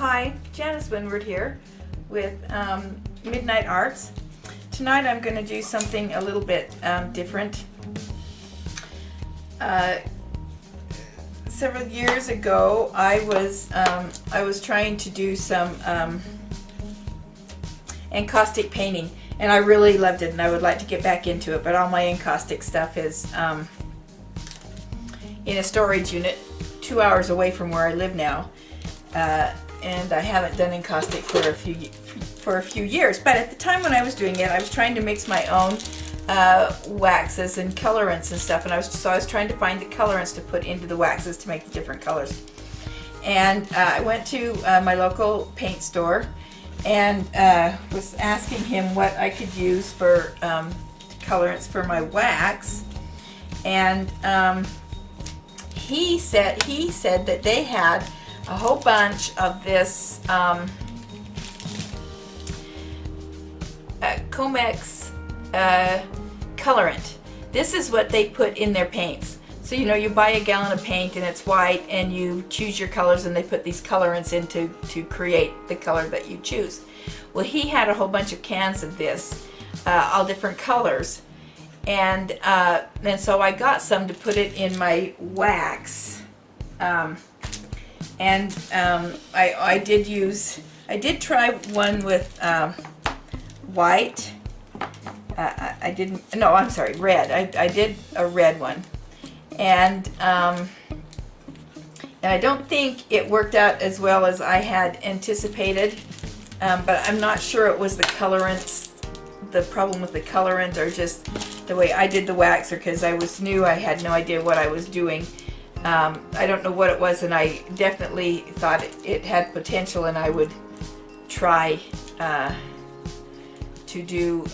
Hi, Janice Winward here with Midnight Arts. Tonight I'm going to do something a little bit different. Several years ago I was trying to do some encaustic painting, and I really loved it and I would like to get back into it, but all my encaustic stuff is in a storage unit 2 hours away from where I live now. And I haven't done encaustic for a few years. But at the time when I was doing it, I was trying to mix my own waxes and colorants and stuff, and I was trying to find the colorants to put into the waxes to make the different colors. And I went to my local paint store and was asking him what I could use for colorants for my wax, and he said that they had a whole bunch of this Comex colorant. This is what they put in their paints. So you know, you buy a gallon of paint and it's white, and you choose your colors, and they put these colorants in to create the color that you choose. Well, he had a whole bunch of cans of this, all different colors, and so I got some to put it in my wax. I did try one with white. Red. I did a red one, and I don't think it worked out as well as I had anticipated, but I'm not sure it was the colorants, the problem with the colorant, or just the way I did the wax, or because I was new, I had no idea what I was doing. I don't know what it was, and I definitely thought it had potential, and I would try to do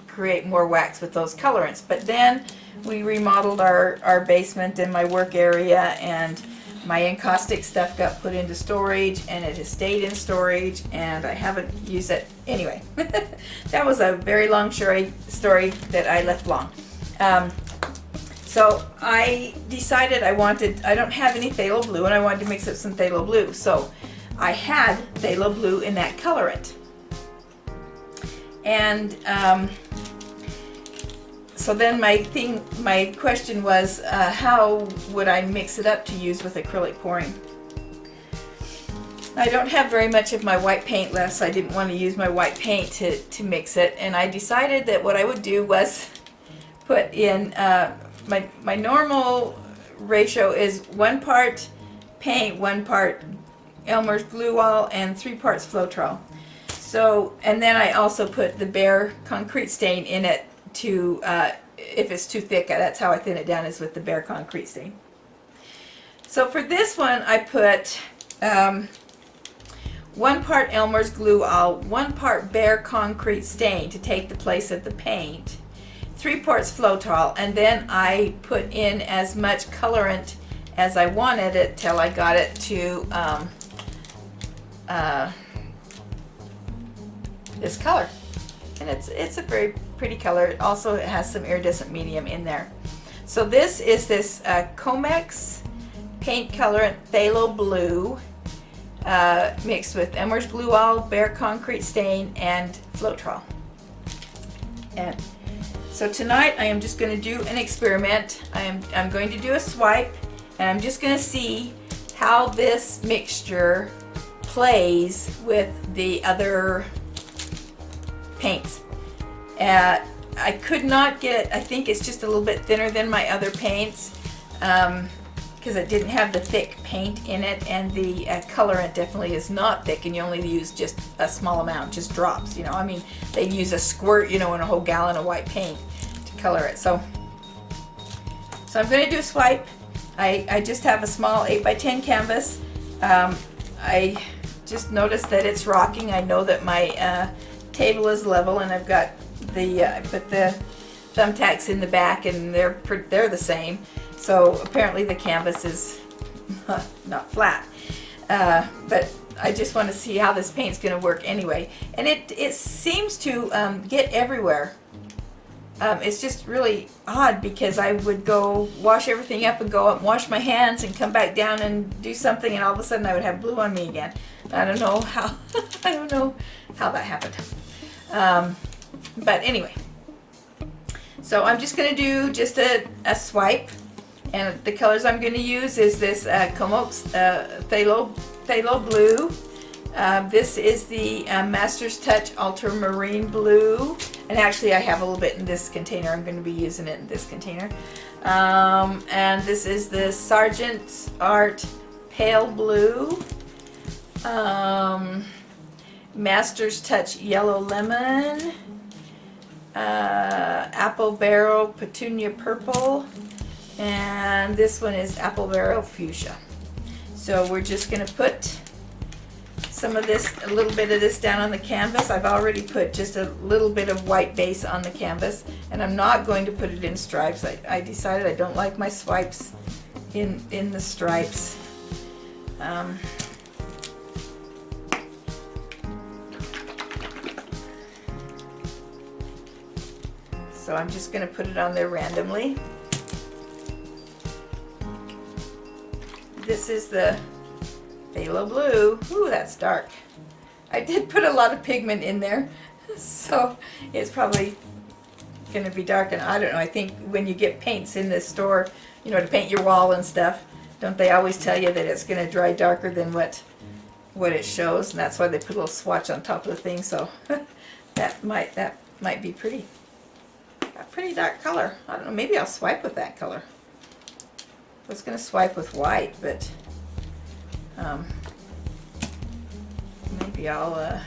create more wax with those colorants. But then we remodeled our basement and my work area, and my encaustic stuff got put into storage, and it has stayed in storage, and I haven't used it. Anyway, that was a very long story that I left long. So I decided I don't have any phthalo blue, and I wanted to mix up some phthalo blue. So I had phthalo blue in that colorant. And so then my question was, how would I mix it up to use with acrylic pouring? I don't have very much of my white paint left, so I didn't want to use my white paint to mix it. And I decided that what I would do was put in my normal ratio is 1 part paint, 1 part Elmer's glue all, and 3 parts Floetrol. So, and then I also put the bare concrete stain in it to, if it's too thick, that's how I thin it down, is with the bare concrete stain. So for this one, I put 1 part Elmer's glue all, 1 part bare concrete stain to take the place of the paint, 3 parts Floetrol, and then I put in as much colorant as I wanted it till I got it to this color. And it's a very pretty color. It also has some iridescent medium in there. So this is this Comex paint colorant Phthalo Blue mixed with Elmer's glue all, bare concrete stain, and Floetrol. And so tonight I am just going to do an experiment. I'm going to do a swipe, and I'm just going to see how this mixture plays with the other paints. I could not get it. I think it's just a little bit thinner than my other paints because it didn't have the thick paint in it, and the colorant definitely is not thick, and you only use just a small amount, just drops, you know. I mean, they use a squirt, you know, in a whole gallon of white paint to color it. So I'm going to do a swipe. I just have a small 8x10 canvas. I just noticed that it's rocking. I know that my table is level, and I've got I put the thumbtacks in the back, and they're the same. So apparently the canvas is not flat. But I just want to see how this paint's going to work anyway. And it seems to get everywhere. it's just really odd because I would go wash everything up and go up and wash my hands and come back down and do something, and all of a sudden I would have blue on me again. I don't know how I don't know how that happened. But anyway, so I'm just going to do just a swipe, and the colors I'm going to use is this Comox Phthalo blue. This is the Master's Touch Ultramarine Blue, and actually I have a little bit in this container. I'm going to be using it in this container. And this is the Sargent's Art Pale Blue, Master's Touch Yellow Lemon, Apple Barrel Petunia Purple, and this one is Apple Barrel Fuchsia. So we're just going to put some of this, a little bit of this down on the canvas. I've already put just a little bit of white base on the canvas, and I'm not going to put it in stripes. I decided I don't like my swipes in the stripes. So I'm just going to put it on there randomly. This is the Phthalo Blue. Ooh, that's dark. I did put a lot of pigment in there, so it's probably going to be dark. And I don't know, I think when you get paints in the store, you know, to paint your wall and stuff, don't they always tell you that it's going to dry darker than what it shows? And that's why they put a little swatch on top of the thing. So that might be pretty. A pretty dark color. I don't know, maybe I'll swipe with that color. I was going to swipe with white, but maybe I'll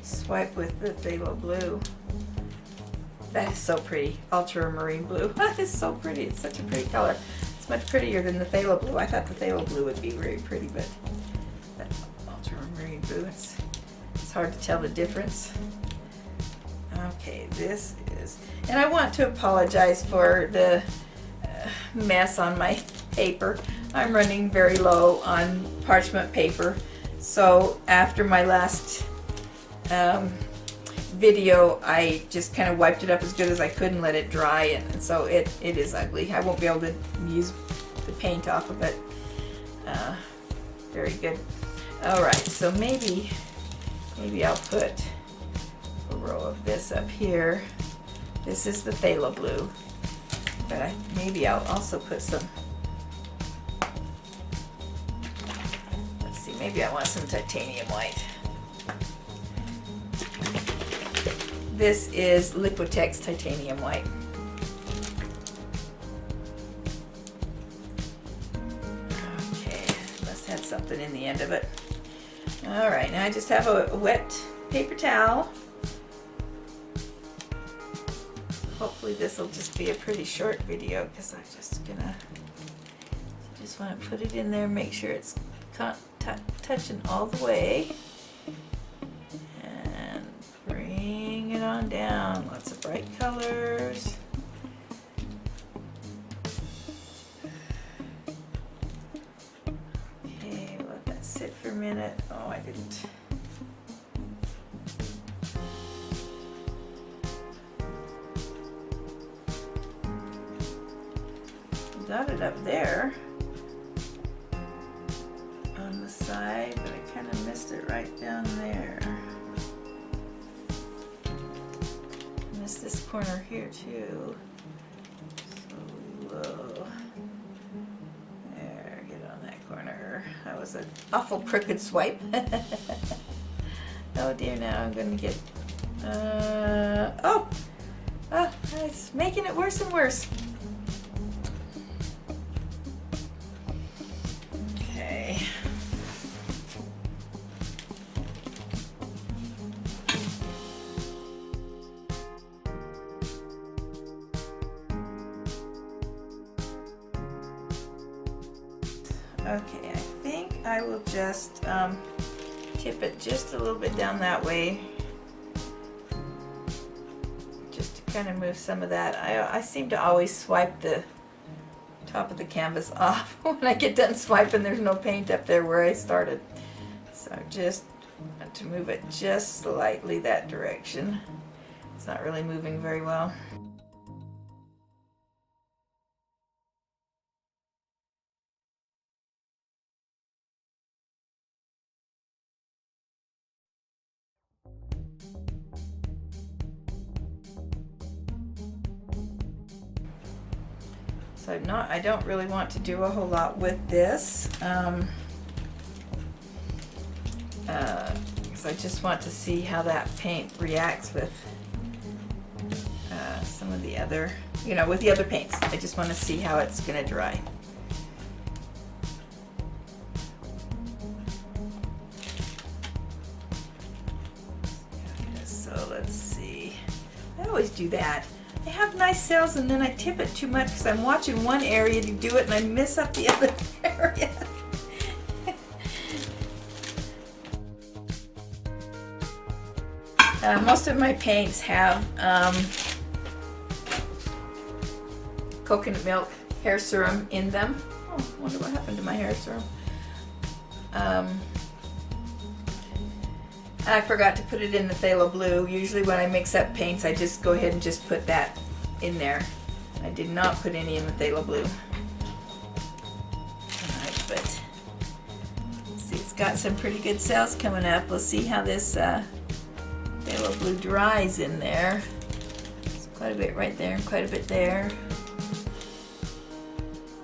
swipe with the Phthalo Blue. That is so pretty. Ultramarine Blue. That is so pretty. It's such a pretty color. It's much prettier than the Phthalo Blue. I thought the Phthalo Blue would be very pretty, but that Ultramarine Blue, it's hard to tell the difference. Okay, this is, and I want to apologize for the mess on my paper. I'm running very low on parchment paper, so after my last video I just kind of wiped it up as good as I could and let it dry, and so it is ugly. I won't be able to use the paint off of it. Very good. Alright, so maybe I'll put a row of this up here. This is the Phthalo Blue, but maybe I'll also put some, let's see, maybe I want some titanium white. This is Liquitex Titanium White. Okay, must have something in the end of it. Alright, now I just have a wet paper towel. Hopefully this will just be a pretty short video because I'm just want to put it in there, make sure it's touching all the way, and bring it on down. Lots of bright colors. Okay, let that sit for a minute. Oh, I didn't. Got it up there on the side, but I kind of missed it right down there. Missed this corner here too. So we will, there, get on that corner. That was an awful crooked swipe. Oh dear, now I'm going to get, oh, it's making it worse and worse. Okay, I think I will just tip it just a little bit down that way, just to kind of move some of that. I seem to always swipe the top of the canvas off when I get done swiping. There's no paint up there where I started, so just I want to move it just slightly that direction. It's not really moving very well. So I don't really want to do a whole lot with this. Because I just want to see how that paint reacts with some of the other, with the other paints. I just want to see how it's going to dry. So let's see. I always do that. I have nice cells and then I tip it too much because I'm watching one area to do it and I miss up the other area. Most of my paints have coconut milk hair serum in them. Oh, I wonder what happened to my hair serum. I forgot to put it in the phthalo blue. Usually when I mix up paints, I just go ahead and just put that in there. I did not put any in the phthalo blue. Alright, but see, it's got some pretty good cells coming up. We'll see how this phthalo blue dries in there. There's quite a bit right there, and quite a bit there.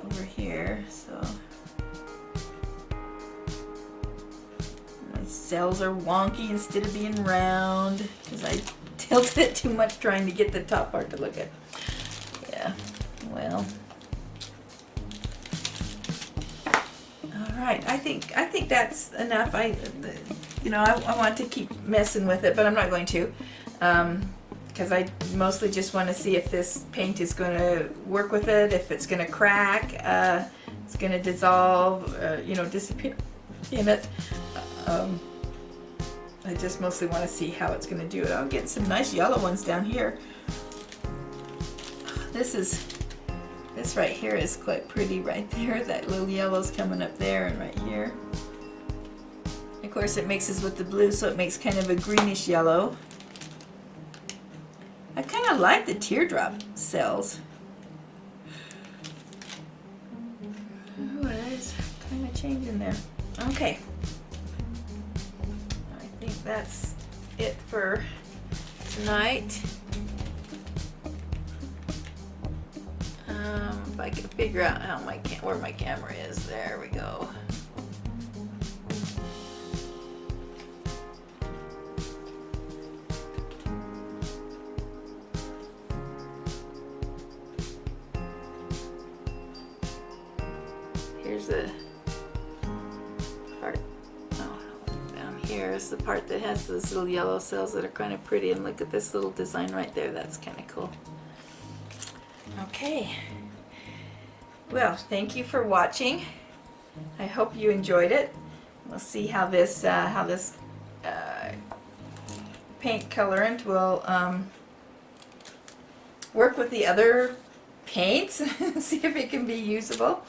Over here, so my cells are wonky instead of being round because I tilted it too much trying to get the top part to look good. Yeah, well. Alright, I think that's enough. I want to keep messing with it, but I'm not going to, because I mostly just want to see if this paint is going to work with it, if it's going to crack, it's going to dissolve, disappear in it. I just mostly want to see how it's going to do it. I'll get some nice yellow ones down here. This right here is quite pretty right there. That little yellow's coming up there and right here. Of course it mixes with the blue, so it makes kind of a greenish yellow. I kind of like the teardrop cells. Oh, there's kind of changing there. Okay. I think that's it for tonight. If I can figure out how where my camera is, there we go. Here's the part, down here is the part that has those little yellow cells that are kind of pretty, and look at this little design right there, that's kind of cool. Okay, well, thank you for watching. I hope you enjoyed it. We'll see how this paint colorant will work with the other paints. See if it can be usable.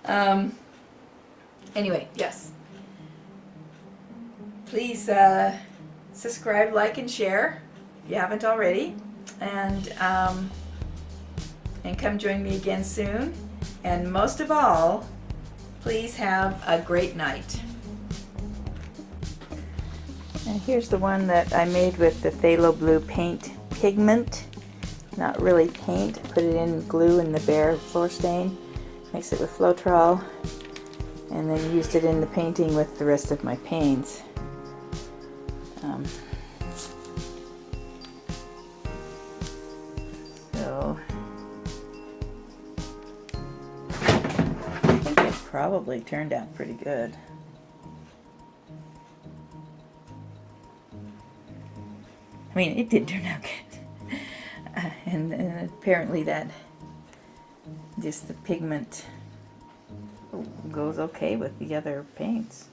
Anyway, yes. Please subscribe, like, and share if you haven't already. And come join me again soon. And most of all, please have a great night. And here's the one that I made with the phthalo blue paint pigment. Not really paint. Put it in glue in the bare floor stain. Mixed it with Floetrol. And then used it in the painting with the rest of my paints. So I think it probably turned out pretty good. I mean, it did turn out good. And apparently that just the pigment goes okay with the other paints.